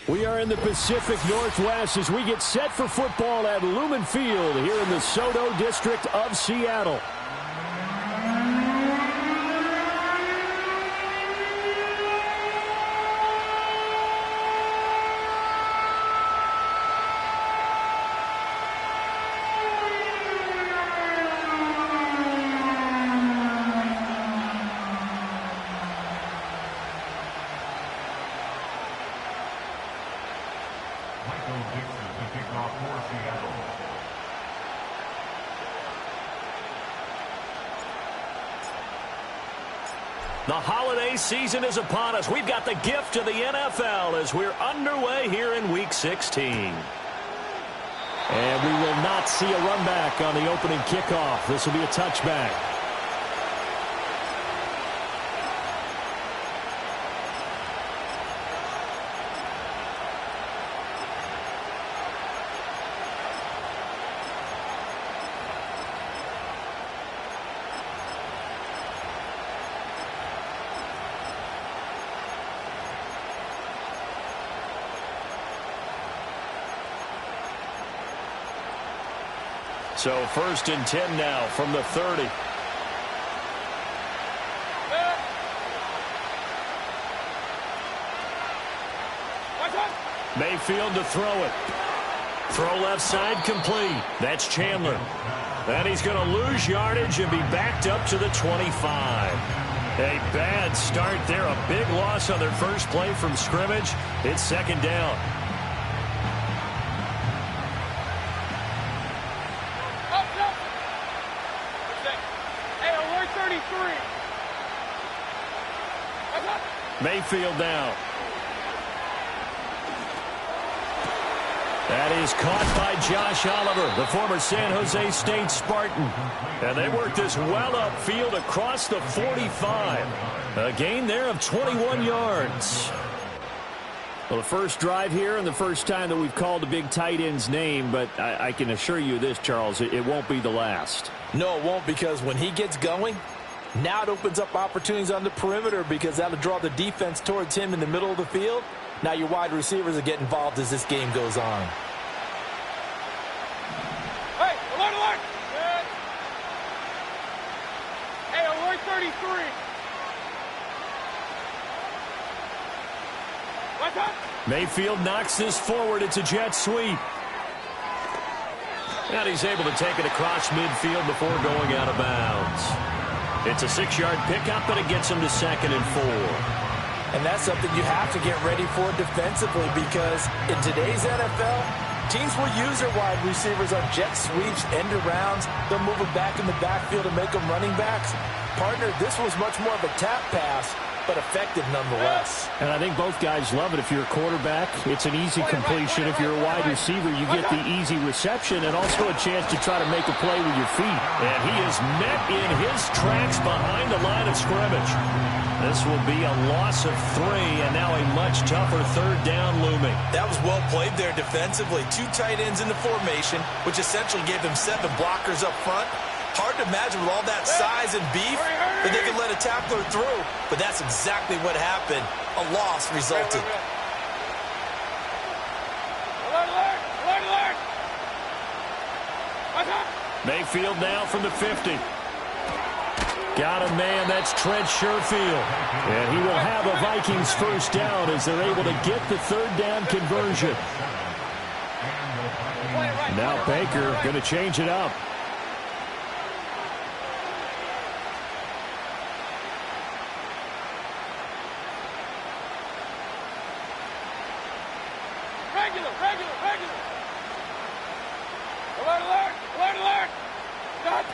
We are in the Pacific Northwest as we get set for football at Lumen Field here in the SoDo district of Seattle. The holiday season is upon us. We've got the gift of the NFL as we're underway here in Week 16. And we will not see a run back on the opening kickoff. This will be a touchback. So 1st and 10 now from the 30. Mayfield to throw it. Throw left side complete. That's Chandler. And he's going to lose yardage and be backed up to the 25. A bad start there. A big loss on their first play from scrimmage. It's 2nd down. Mayfield now. That is caught by Josh Oliver, the former San Jose State Spartan. And they work this well upfield across the 45. A gain there of 21 yards. Well, the first drive here and the first time that we've called a big tight end's name, but I can assure you this, Charles, it won't be the last. No, it won't, because when he gets going, now it opens up opportunities on the perimeter because that'll draw the defense towards him in the middle of the field. Now your wide receivers will get involved as this game goes on. Hey, alert! Hey, alert 33. What's up? Mayfield knocks this forward. It's a jet sweep. And he's able to take it across midfield before going out of bounds. It's a 6-yard pickup, but it gets him to 2nd and 4. And that's something you have to get ready for defensively, because in today's NFL, teams will use their wide receivers on jet sweeps, end arounds. They'll move them back in the backfield and make them running backs. Partner, this was much more of a tap pass, but effective nonetheless. And I think both guys love it. If you're a quarterback, it's an easy completion. If you're a wide receiver, you get the easy reception and also a chance to try to make a play with your feet. And he is met in his tracks behind the line of scrimmage. This will be a loss of 3, and now a much tougher 3rd down looming. That was well played there defensively. 2 tight ends in the formation, which essentially gave them 7 blockers up front. Hard to imagine with all that size and beef that they could let a tackler through, but that's exactly what happened. A loss resulted. Mayfield now from the 50. Got a man, that's Trent Sherfield. And he will have a Vikings 1st down as they're able to get the 3rd down conversion. Now Baker going to change it up. Regular. Alert. Stop.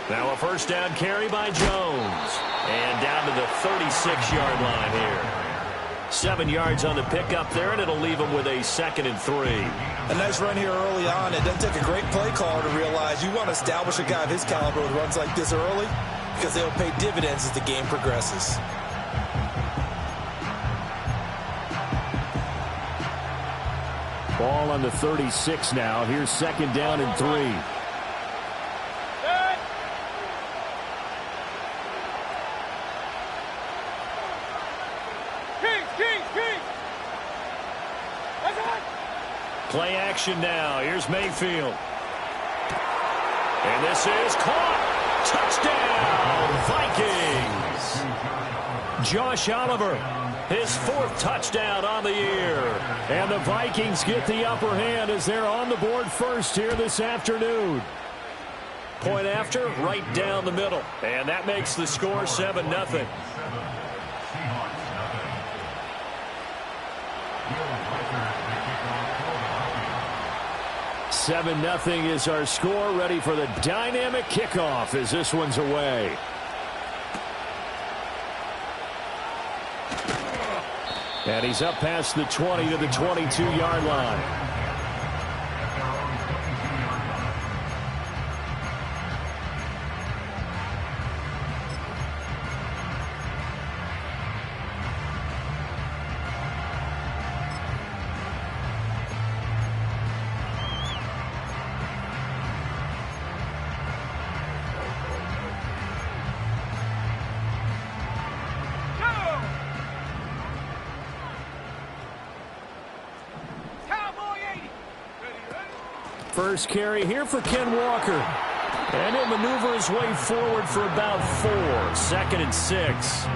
Now a 1st down carry by Jones. And down to the 36-yard line here. 7 yards on the pickup there, and it'll leave him with a 2nd and 3. A nice run here early on. It doesn't take a great play caller to realize you want to establish a guy of his caliber with runs like this early, because they'll pay dividends as the game progresses. Ball on the 36 now. Here's 2nd down and 3. Play action now. Here's Mayfield. And this is caught. Touchdown, Vikings. Josh Oliver, his 4th touchdown on the year. And the Vikings get the upper hand as they're on the board first here this afternoon. Point after, right down the middle. And that makes the score 7-0. 7-0 is our score, ready for the dynamic kickoff as this one's away. And he's up past the 20 to the 22-yard line. First carry here for Ken Walker. And he'll maneuver his way forward for about 4. 2nd and 6.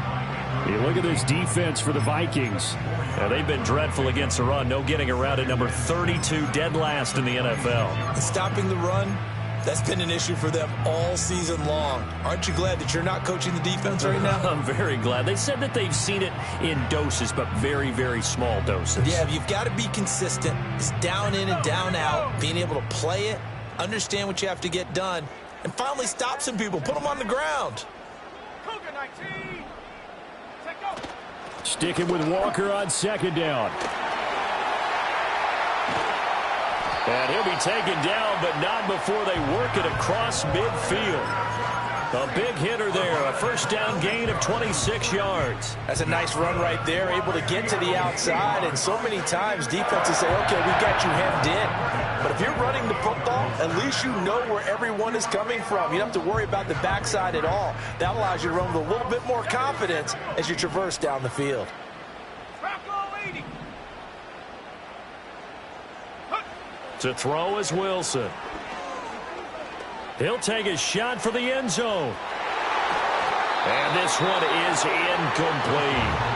You look at this defense for the Vikings. Now, they've been dreadful against the run. No getting around at number 32, dead last in the NFL. Stopping the run, that's been an issue for them all season long. Aren't you glad that you're not coaching the defense right now? I'm very glad. They said that they've seen it in doses, but very, very small doses. Yeah, you've got to be consistent. It's down in and down out. Being able to play it, understand what you have to get done, and finally stop some people. Put them on the ground. Cougar 19. Set go. Sticking with Walker on 2nd down. And he'll be taken down, but not before they work it across midfield. A big hitter there, a first down gain of 26 yards. That's a nice run right there, able to get to the outside, and so many times defenses say, okay, we got you hemmed in. But if you're running the football, at least you know where everyone is coming from. You don't have to worry about the backside at all. That allows you to run with a little bit more confidence as you traverse down the field. To throw is Wilson. He'll take a shot for the end zone. And this one is incomplete.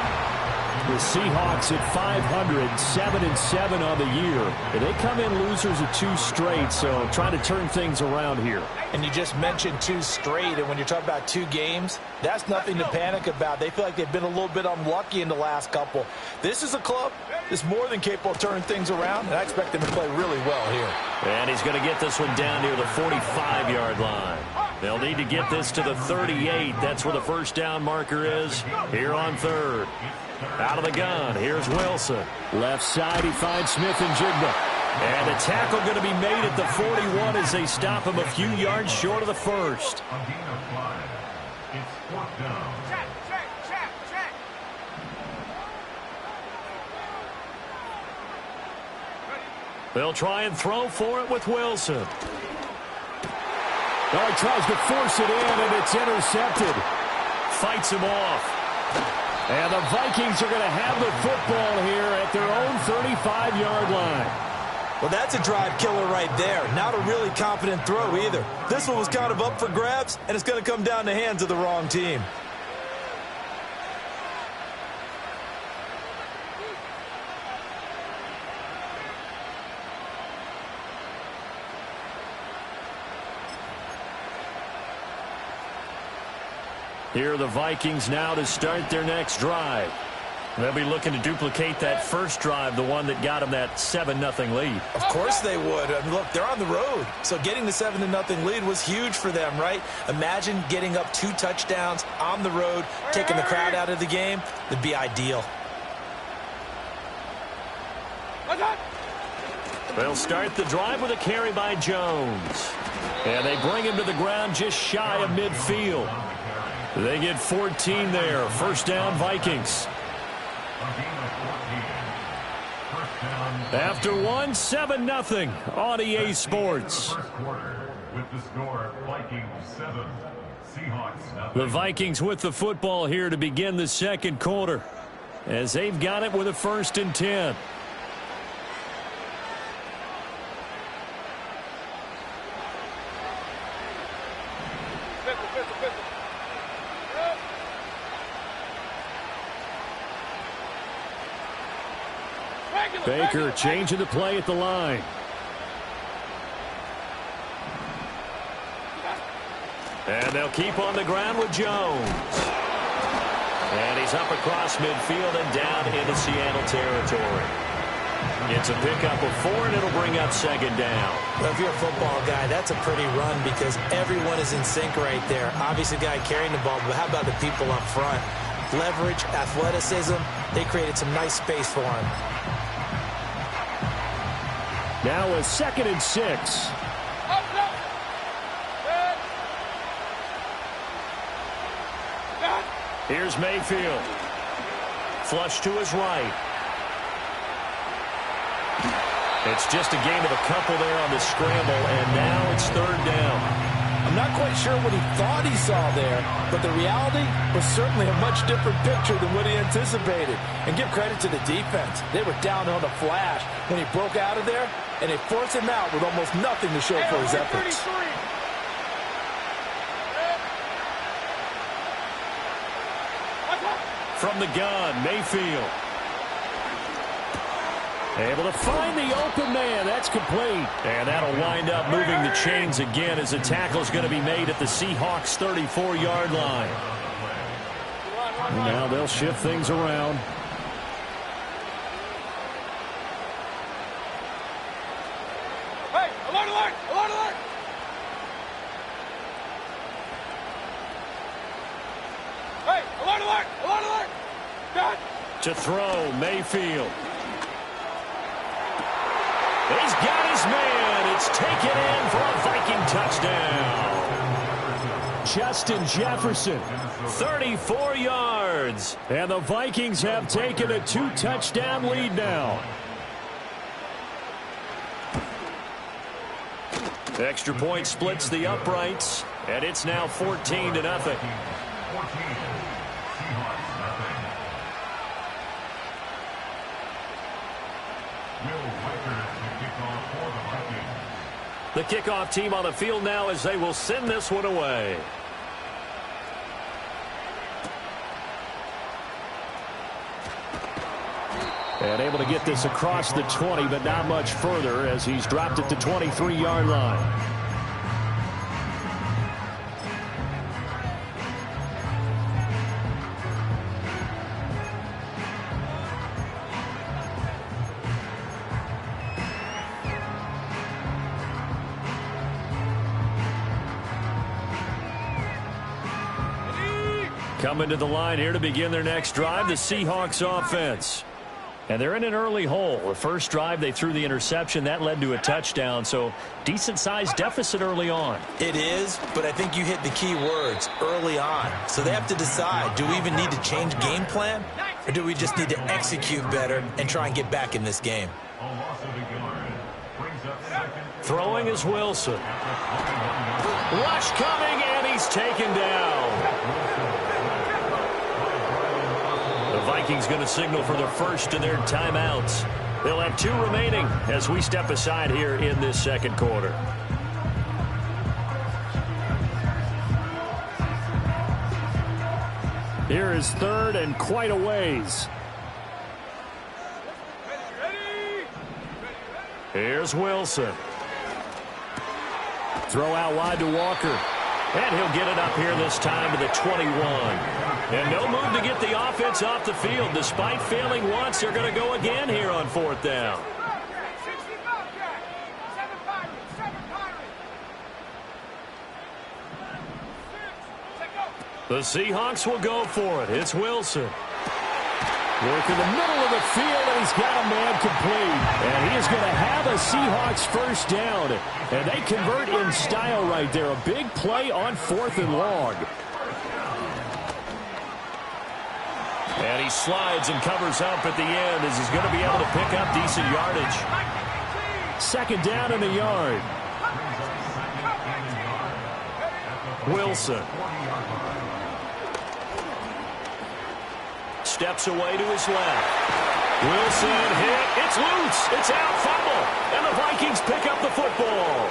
The Seahawks at 500, 7-7 on the year. And they come in losers of 2 straight, so trying to turn things around here. And you just mentioned 2 straight, and when you're talking about 2 games, that's nothing to panic about. They feel like they've been a little bit unlucky in the last couple. This is a club that's more than capable of turning things around, and I expect them to play really well here. And he's going to get this one down near the 45-yard line. They'll need to get this to the 38. That's where the first down marker is here on 3rd. Out of the gun, here's Wilson. Left side, he finds Smith and Jigba. And a tackle going to be made at the 41 as they stop him a few yards short of the first. They'll try and throw for it with Wilson. Oh, he tries to force it in, and it's intercepted. Fights him off. And the Vikings are going to have the football here at their own 35-yard line. Well, that's a drive killer right there. Not a really confident throw either. This one was kind of up for grabs, and it's going to come down the hands of the wrong team. Here are the Vikings now to start their next drive. They'll be looking to duplicate that first drive, the one that got them that 7-0 lead. Of course they would. I mean, look, they're on the road. So getting the 7-0 lead was huge for them, right? Imagine getting up 2 touchdowns on the road, taking the crowd out of the game. That'd be ideal. They'll start the drive with a carry by Jones. And they bring him to the ground just shy of midfield. They get 14 there. First down, Vikings. After 7-0 on EA Sports. The Vikings with the football here to begin the second quarter, as they've got it with a 1st and 10. Baker changing the play at the line. And they'll keep on the ground with Jones. And he's up across midfield and down into Seattle territory. It's a pickup of 4, and it'll bring up second down. Well, if you're a football guy, that's a pretty run because everyone is in sync right there. Obviously, the guy carrying the ball, but how about the people up front? Leverage, athleticism, they created some nice space for him. Now a 2nd and 6. Here's Mayfield. Flush to his right. It's just a gain of a couple there on the scramble, and now it's 3rd down. I'm not quite sure what he thought he saw there, but the reality was certainly a much different picture than what he anticipated. And give credit to the defense. They were down on the flash when he broke out of there, and they forced him out with almost nothing to show for his efforts. From the gun, Mayfield. Able to find the open man. That's complete. And that'll wind up moving the chains again as the tackle's going to be made at the Seahawks' 34-yard line. And now they'll shift things around. Hey, alert, alert, alert, alert! Hey, alert, alert, alert, alert! God. To throw, Mayfield. He's got his man. It's taken in for a Viking touchdown. Justin Jefferson, 34 yards. And the Vikings have taken a 2-touchdown lead now. Extra point splits the uprights, and it's now 14-0. The kickoff team on the field now as they will send this one away. And able to get this across the 20, but not much further as he's dropped it to 23-yard line. Coming to the line here to begin their next drive, the Seahawks offense. And they're in an early hole. The first drive, they threw the interception. That led to a touchdown, so decent-sized deficit early on. It is, but I think you hit the key words, early on. So they have to decide, do we even need to change game plan, or do we just need to execute better and try and get back in this game? Throwing is Wilson. Rush coming, and he's taken down. The Vikings going to signal for the first of their timeouts. They'll have 2 remaining as we step aside here in this second quarter. Here is 3rd and quite a ways. Here's Wilson. Throw out wide to Walker. And he'll get it up here this time to the 21. And no move to get the offense off the field. Despite failing once, they're going to go again here on 4th down. The Seahawks will go for it. It's Wilson. Work in the middle of the field, and he's got a man complete. And he is going to have a Seahawks first down. And they convert in style right there. A big play on 4th and long. And he slides and covers up at the end as he's going to be able to pick up decent yardage. 2nd down in the yard. Wilson. Steps away to his left. Wilson hit. It's loose. It's out. Fumble. And the Vikings pick up the football.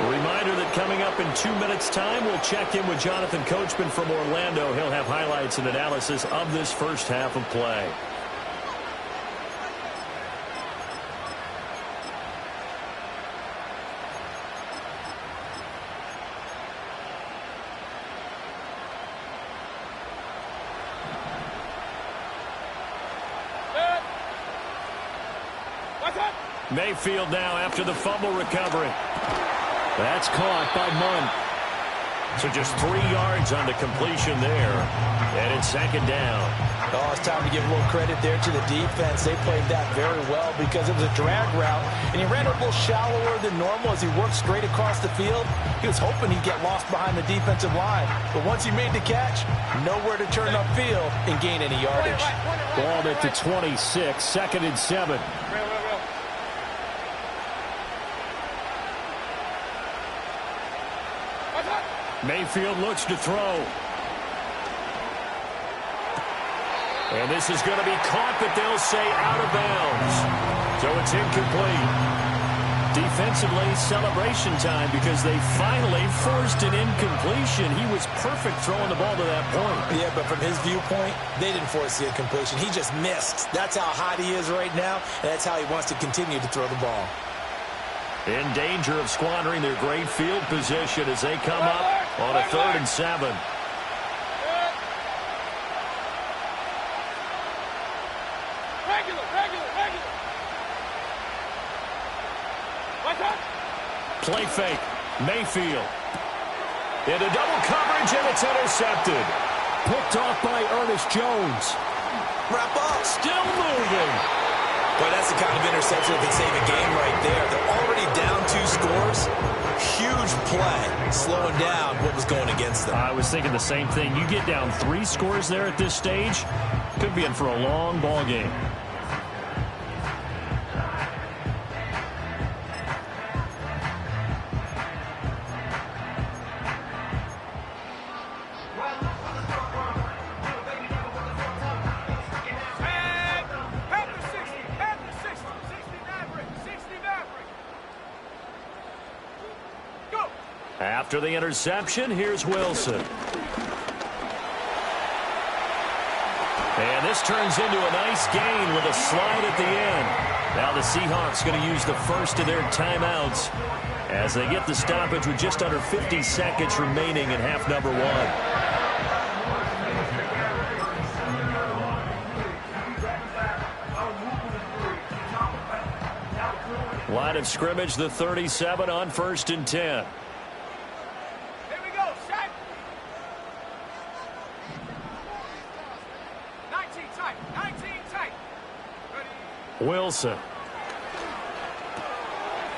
Reminder that coming up in 2 minutes' time, we'll check in with Jonathan Coachman from Orlando. He'll have highlights and analysis of this first half of play. Mayfield now after the fumble recovery. That's caught by Munn. So just 3 yards on the completion there. And it's second down. Oh, it's time to give a little credit there to the defense. They played that very well because it was a drag route. And he ran a little shallower than normal as he worked straight across the field. He was hoping he'd get lost behind the defensive line. But once he made the catch, nowhere to turn upfield and gain any yardage. Ball at the 26, 2nd and 7. Mayfield looks to throw. And this is going to be caught, but they'll say out of bounds. So it's incomplete. Defensively, celebration time because they finally forced an incompletion. He was perfect throwing the ball to that point. Yeah, but from his viewpoint, they didn't force the incompletion. He just missed. That's how hot he is right now, and that's how he wants to continue to throw the ball. In danger of squandering their great field position as they come up on a 3rd and 7. Regular. Play fake. Mayfield. Into double coverage, and it's intercepted. Picked off by Ernest Jones. Wrap up. Still moving. Boy, that's the kind of interception that can save a game right there. They're already down 2 scores. Huge play, slowing down what was going against them. I was thinking the same thing. You get down 3 scores there at this stage, could be in for a long ball game. After the interception, here's Wilson. And this turns into a nice gain with a slide at the end. Now the Seahawks going to use the first of their timeouts as they get the stoppage with just under 50 seconds remaining in half number 1. Line of scrimmage, the 37 on 1st and 10. Wilson.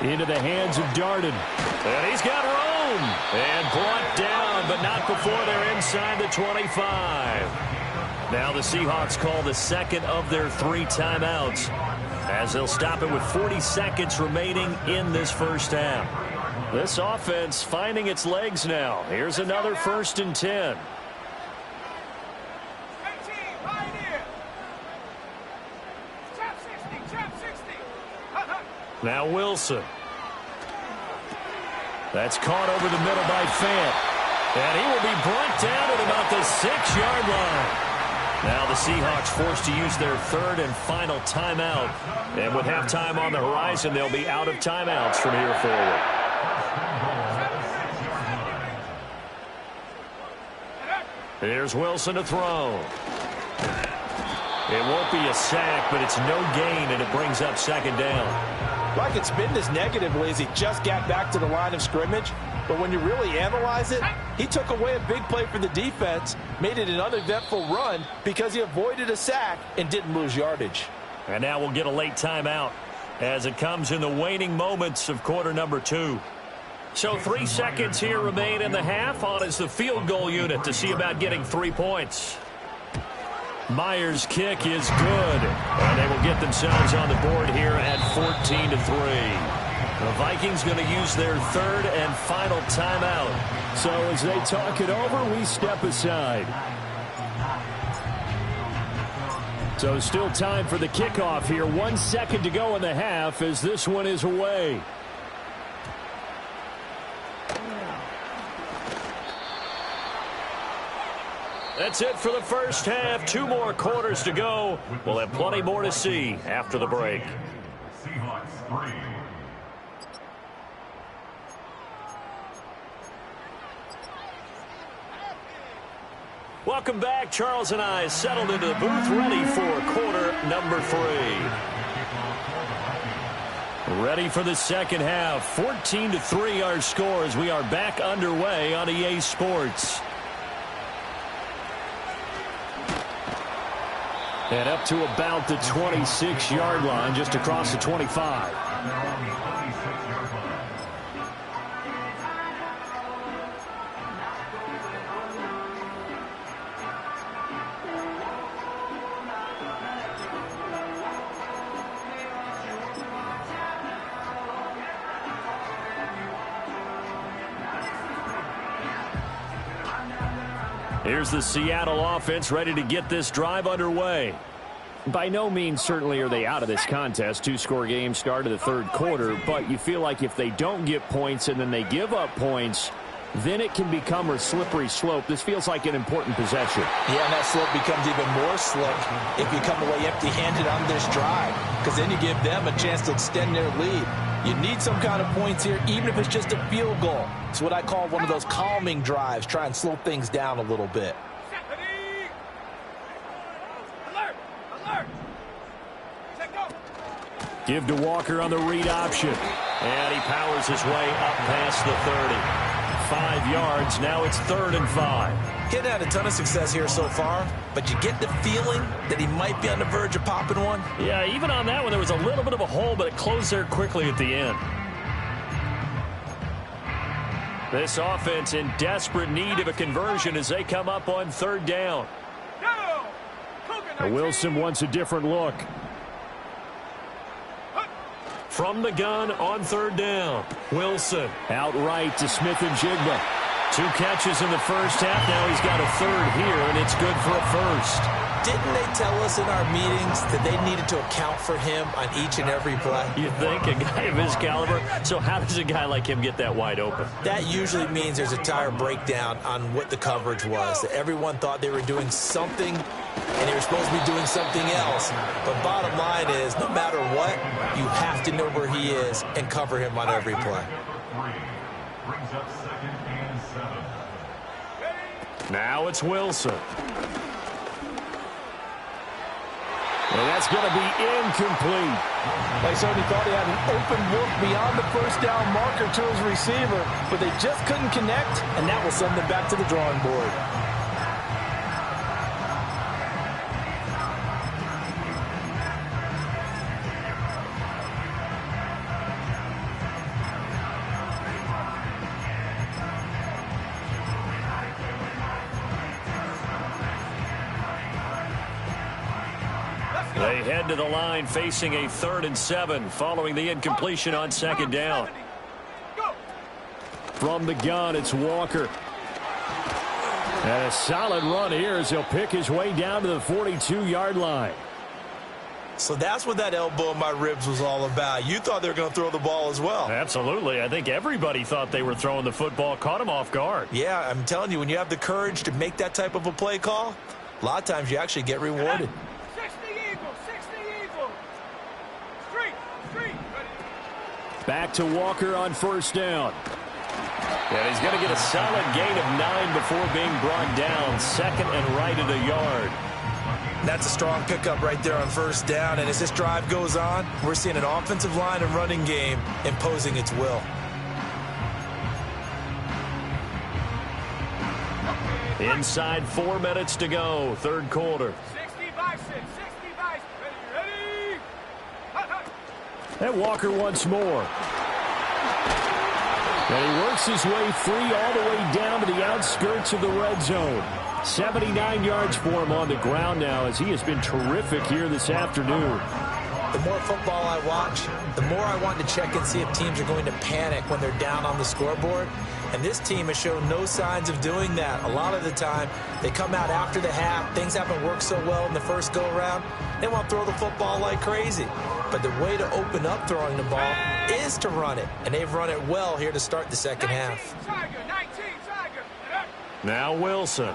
Into the hands of Darden. And he's got room. And brought down, but not before they're inside the 25. Now the Seahawks call the second of their 3 timeouts as they'll stop it with 40 seconds remaining in this first half. This offense finding its legs now. Here's another 1st and 10. Now Wilson. That's caught over the middle by Fant. And he will be brought down at about the 6-yard line. Now the Seahawks forced to use their 3rd and final timeout. And with halftime on the horizon, they'll be out of timeouts from here forward. Here's Wilson to throw. It won't be a sack, but it's no gain, and it brings up 2nd down. Well, I could spin this negatively as he just got back to the line of scrimmage. But when you really analyze it, he took away a big play for the defense, made it an uneventful run because he avoided a sack and didn't lose yardage. And now we'll get a late timeout as it comes in the waning moments of quarter number 2. So 3 seconds here remain in the half. On is the field goal unit to see about getting 3 points. Myers' kick is good, and they will get themselves on the board here at 14-3. The Vikings going to use their 3rd and final timeout. So as they talk it over, we step aside. So still time for the kickoff here. 1 second to go in the half as this one is away. That's it for the first half. 2 more quarters to go. We'll have plenty more to see after the break. Seahawks 3. Welcome back. Charles and I settled into the booth, ready for quarter number 3. Ready for the second half. 14-3 our score as we are back underway on EA Sports. And up to about the 26-yard line, just across the 25. Here's the Seattle offense ready to get this drive underway. By no means certainly are they out of this contest. 2-score game start of the third quarter, but you feel like if they don't get points and then they give up points, then it can become a slippery slope. This feels like an important possession. Yeah, and that slope becomes even more slick if you come away empty-handed on this drive, because then you give them a chance to extend their lead. You need some kind of points here, even if it's just a field goal. It's what I call one of those calming drives. Try and slow things down a little bit. Give to Walker on the read option. And he powers his way up past the 30. 5 yards. Now it's 3rd and 5. He hadn't had a ton of success here so far, but you get the feeling that he might be on the verge of popping one. Yeah, even on that one, there was a little bit of a hole, but it closed there quickly at the end. This offense in desperate need of a conversion as they come up on 3rd down. Wilson wants a different look. From the gun on 3rd down. Wilson out right to Smith-Njigba. 2 catches in the first half. Now he's got a 3rd here, and it's good for a 1st. Didn't they tell us in our meetings that they needed to account for him on each and every play? You think? A guy of his caliber? So how does a guy like him get that wide open? That usually means there's a tire breakdown on what the coverage was. That everyone thought they were doing something, and they were supposed to be doing something else. But bottom line is, no matter what, you have to know where he is and cover him on every play. Brings up 2nd and 7. Now it's Wilson. And that's going to be incomplete. They certainly thought he had an open look beyond the first down marker to his receiver, but they just couldn't connect, and that will send them back to the drawing board. They head to the line facing a 3rd and 7 following the incompletion on 2nd down. From the gun, it's Walker. And a solid run here as he'll pick his way down to the 42-yard line. So that's what that elbow in my ribs was all about. You thought they were going to throw the ball as well. Absolutely. I think everybody thought they were throwing the football, caught him off guard. Yeah, I'm telling you, when you have the courage to make that type of a play call, a lot of times you actually get rewarded. Back to Walker on 1st down. And he's going to get a solid gain of 9 before being brought down. 2nd and right at a yard. That's a strong pickup right there on 1st down. And as this drive goes on, we're seeing an offensive line and running game imposing its will. Inside 4 minutes to go. 3rd quarter. 60 by 6. 60 by 6. Ready? And Walker once more. And he works his way free all the way down to the outskirts of the red zone. 79 yards for him on the ground now as he has been terrific here this afternoon. The more football I watch, the more I want to check and see if teams are going to panic when they're down on the scoreboard. And this team has shown no signs of doing that. A lot of the time, they come out after the half. Things haven't worked so well in the first go-around. They want to throw the football like crazy. But the way to open up throwing the ball is to run it. And they've run it well here to start the second half. Now Wilson.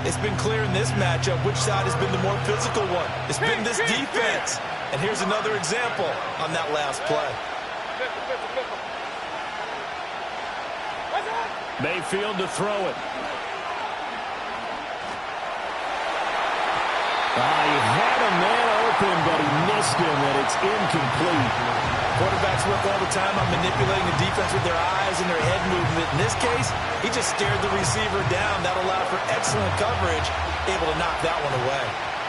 It's been clear in this matchup which side has been the more physical one. It's been this defense. And here's another example on that last play. Mayfield to throw it. He had a man open, but he missed him, and it's incomplete. Quarterbacks work all the time on manipulating the defense with their eyes and their head movement. In this case, he just stared the receiver down. That allowed for excellent coverage, able to knock that one away.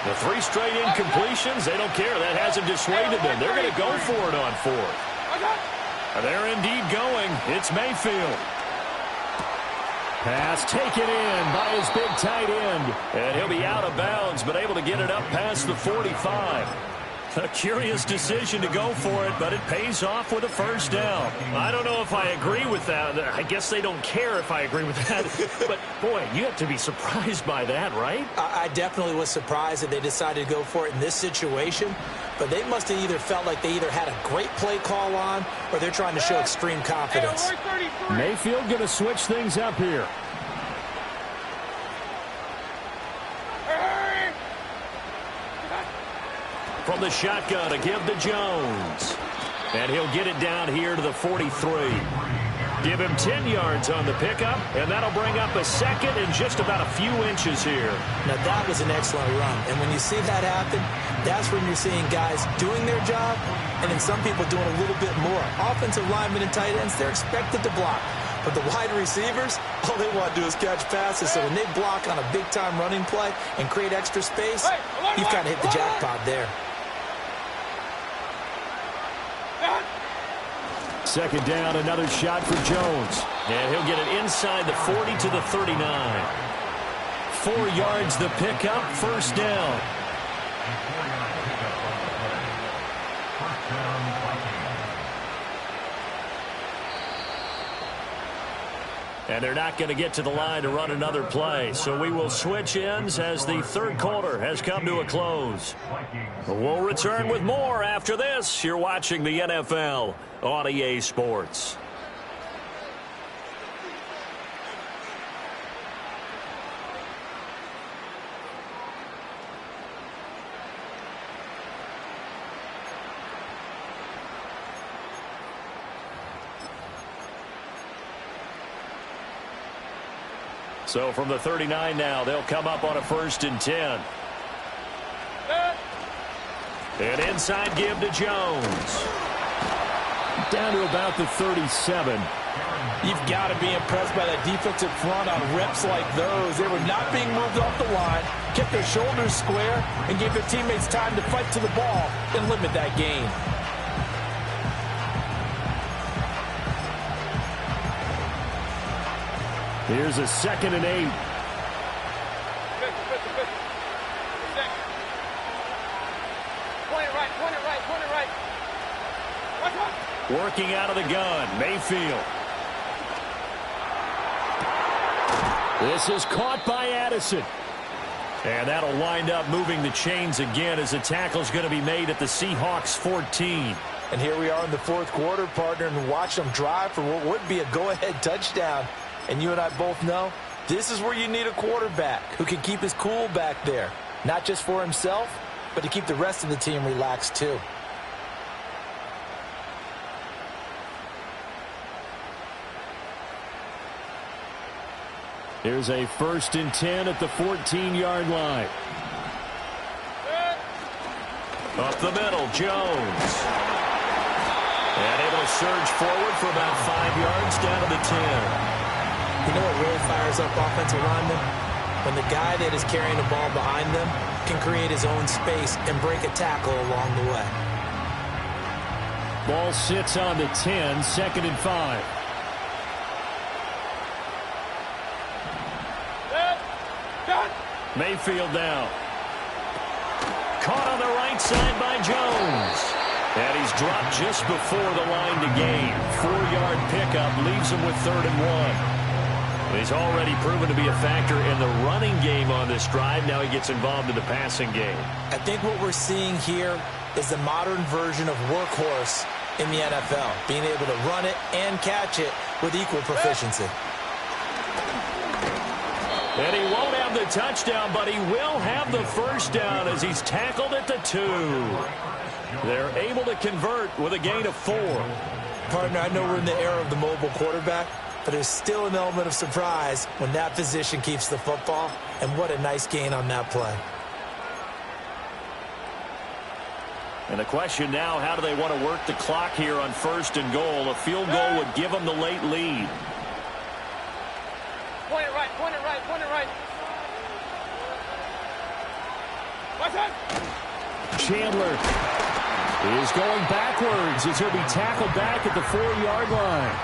The 3 straight incompletions, they don't care. That hasn't dissuaded them. They're going to go for it on 4th. They're indeed going. It's Mayfield. Pass taken in by his big tight end. And he'll be out of bounds, but able to get it up past the 45. A curious decision to go for it, but it pays off with a first down. I don't know if I agree with that. I guess they don't care if I agree with that. But, boy, you have to be surprised by that, right? I definitely was surprised that they decided to go for it in this situation. But they must have either felt like they either had a great play call on or they're trying to show extreme confidence. Mayfield going to switch things up here. From the shotgun to give to Jones. And he'll get it down here to the 43. Give him 10 yards on the pickup, and that'll bring up a second and just about a few inches here. Now, that was an excellent run. And when you see that happen, that's when you're seeing guys doing their job and then some people doing a little bit more. Offensive linemen and tight ends, they're expected to block. But the wide receivers, all they want to do is catch passes. So when they block on a big-time running play and create extra space, you've kind of hit the jackpot there. Second down, another shot for Jones. And he'll get it inside the 40 to the 39. 4 yards the pickup, first down. And they're not going to get to the line to run another play. So we will switch ends as the third quarter has come to a close. We'll return with more after this. You're watching the NFL on EA Sports. So from the 39 now, they'll come up on a 1st and 10. And inside give to Jones. Down to about the 37. You've got to be impressed by that defensive front on reps like those. They were not being moved off the line, kept their shoulders square, and gave their teammates time to fight to the ball and limit that gain. Here's a 2nd and 8. Working out of the gun, Mayfield. This is caught by Addison. And that'll wind up moving the chains again as the tackle's going to be made at the Seahawks 14. And here we are in the 4th quarter, partner, and watch them drive for what would be a go-ahead touchdown. And you and I both know this is where you need a quarterback who can keep his cool back there. Not just for himself, but to keep the rest of the team relaxed too. Here's a 1st and 10 at the 14-yard line. Up the middle, Jones. And able to surge forward for about 5 yards down to the 10. You know what really fires up offensive linemen? When the guy that is carrying the ball behind them can create his own space and break a tackle along the way. Ball sits on the 10, 2nd and 5. Mayfield now. Caught on the right side by Jones. And he's dropped just before the line to gain. 4-yard pickup leaves him with 3rd and 1. He's already proven to be a factor in the running game on this drive. Now he gets involved in the passing game. I think what we're seeing here is the modern version of workhorse in the NFL. Being able to run it and catch it with equal proficiency. And he won't have the touchdown, but he will have the first down as he's tackled at the 2. They're able to convert with a gain of 4. Partner, I know we're in the era of the mobile quarterback, but there's still an element of surprise when that position keeps the football, and what a nice gain on that play. And the question now, how do they want to work the clock here on 1st and goal? A field goal would give them the late lead. Point it right, point it right, point it right. What's that? Chandler is going backwards as he'll be tackled back at the 4-yard line.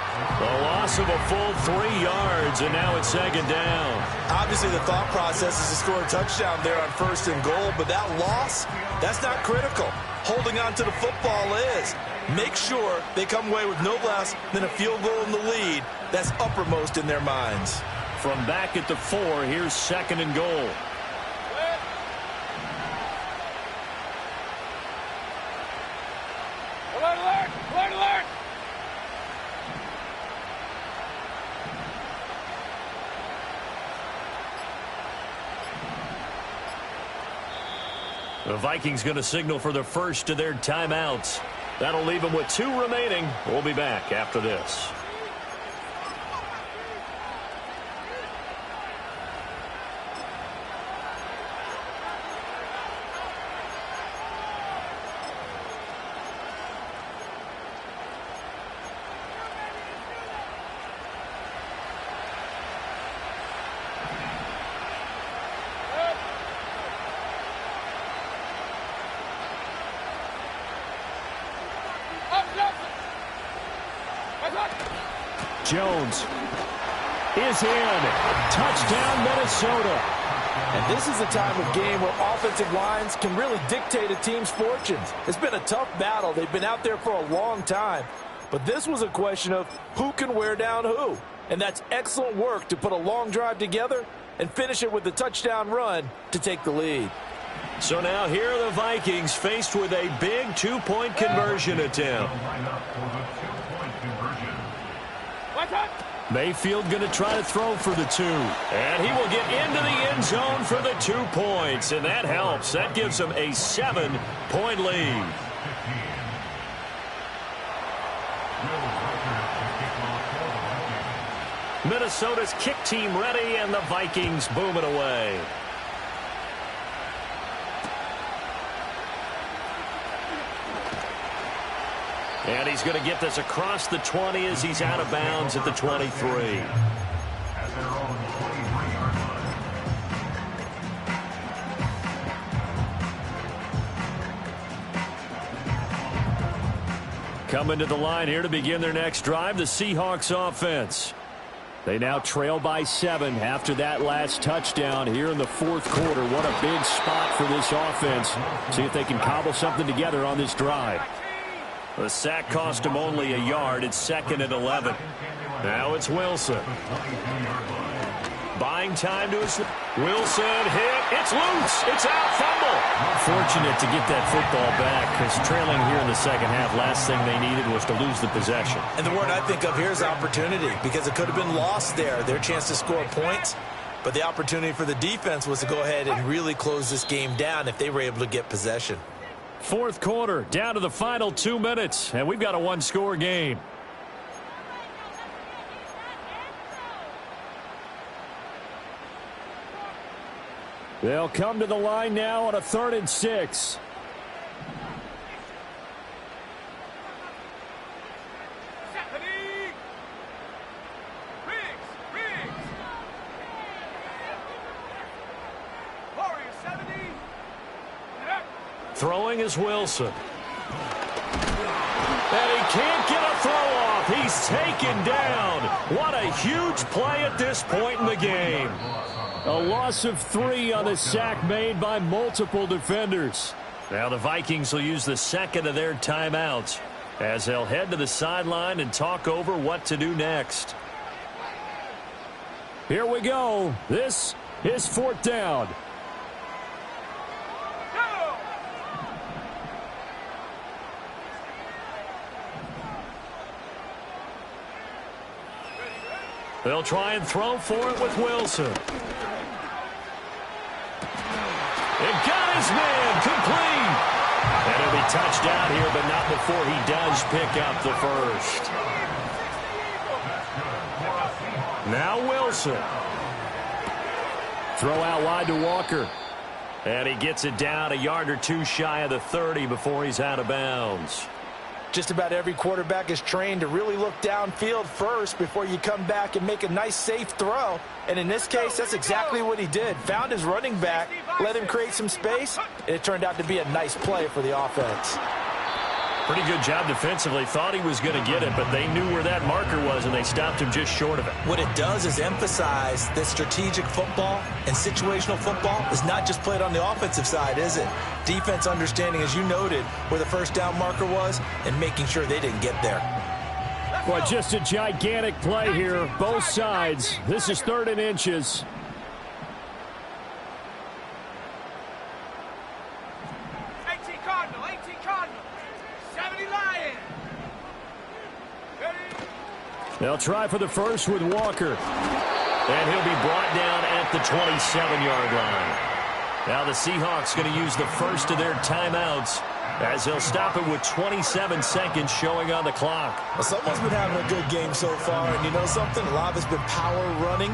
A loss of a full 3 yards, and now it's 2nd down. Obviously, the thought process is to score a touchdown there on 1st and goal, but that loss, that's not critical. Holding on to the football is. Make sure they come away with no less than a field goal in the lead. That's uppermost in their minds. From back at the 4, here's 2nd and goal. Alert, alert, alert, alert. The Vikings going to signal for the first of their timeouts. That'll leave them with 2 remaining. We'll be back after this. Jones is in. Touchdown, Minnesota. And this is the time of game where offensive lines can really dictate a team's fortunes. It's been a tough battle. They've been out there for a long time. But this was a question of who can wear down who. And that's excellent work to put a long drive together and finish it with a touchdown run to take the lead. So now here are the Vikings faced with a big 2-point conversion attempt. Mayfield going to try to throw for the 2. And he will get into the end zone for the 2 points. And that helps. That gives him a 7-point lead. Minnesota's kick team ready, and the Vikings booming away. And he's going to get this across the 20 as he's out of bounds at the 23. Coming to the line here to begin their next drive, the Seahawks offense. They now trail by 7 after that last touchdown here in the 4th quarter. What a big spot for this offense. See if they can cobble something together on this drive. The sack cost him only a yard. It's 2nd and 11. Now it's Wilson. Buying time to his... Wilson hit. It's loose. It's out. Fumble. Fortunate to get that football back because trailing here in the second half, last thing they needed was to lose the possession. And the word I think of here is opportunity, because it could have been lost there. Their chance to score points. But the opportunity for the defense was to go ahead and really close this game down if they were able to get possession. 4th quarter, down to the final 2 minutes, and we've got a 1-score game. They'll come to the line now on a 3rd and 6. Throwing is Wilson. And he can't get a throw off. He's taken down. What a huge play at this point in the game. A loss of 3 on the sack made by multiple defenders. Now the Vikings will use the 2nd of their timeouts as they'll head to the sideline and talk over what to do next. Here we go. This is 4th down. They'll try and throw for it with Wilson. It got his man complete. And he'll be touched out here, but not before he does pick up the first. Now Wilson. Throw out wide to Walker. And he gets it down a yard or two shy of the 30 before he's out of bounds. Just about every quarterback is trained to really look downfield first before you come back and make a nice, safe throw. And in this case, that's exactly what he did. Found his running back, let him create some space, and it turned out to be a nice play for the offense. Pretty good job defensively. Thought he was going to get it, but they knew where that marker was, and they stopped him just short of it. What it does is emphasize that strategic football and situational football is not just played on the offensive side, is it? Defense understanding, as you noted, where the first down marker was and making sure they didn't get there. Well, just a gigantic play here, both sides. This is 3rd and inches. They'll try for the first with Walker. And he'll be brought down at the 27-yard line. Now the Seahawks going to use the first of their timeouts as they'll stop it with 27 seconds showing on the clock. Well, someone's been having a good game so far, and you know something? A lot of it's been power running.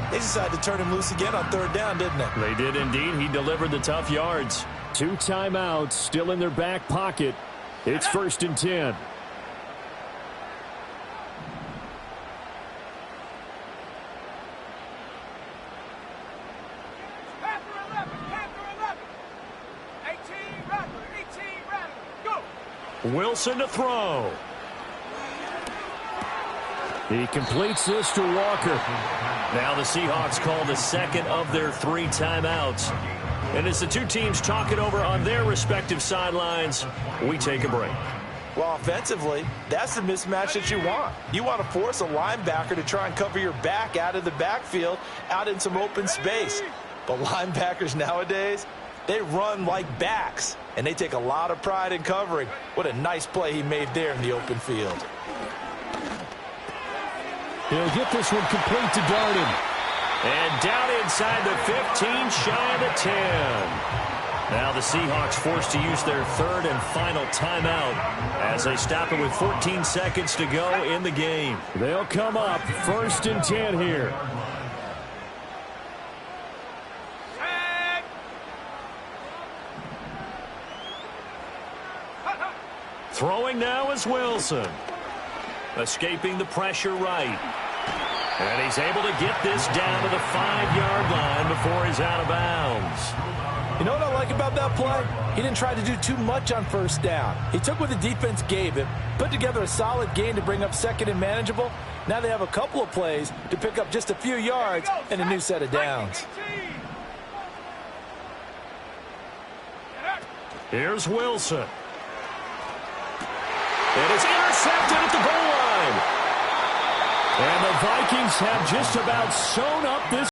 They decided to turn him loose again on 3rd down, didn't they? They did indeed. He delivered the tough yards. 2 timeouts still in their back pocket. It's 1st and 10. Wilson to throw. He completes this to Walker. Now the Seahawks call the second of their 3 timeouts. And as the two teams talk it over on their respective sidelines, we take a break. Well, offensively, that's the mismatch that you want. You want to force a linebacker to try and cover your back out of the backfield, out in some open space. But linebackers nowadays, they run like backs, and they take a lot of pride in covering. What a nice play he made there in the open field. He'll get this one complete to Darden. And down inside the 15, shy of the 10. Now the Seahawks forced to use their 3rd and final timeout as they stop it with 14 seconds to go in the game. They'll come up 1st and 10 here. Throwing now is Wilson. Escaping the pressure right. And he's able to get this down to the 5-yard line before he's out of bounds. You know what I like about that play? He didn't try to do too much on 1st down. He took what the defense gave him, put together a solid gain to bring up 2nd and manageable. Now they have a couple of plays to pick up just a few yards and a new set of downs. Here's Wilson. It is intercepted at the goal line. And the Vikings have just about sewn up this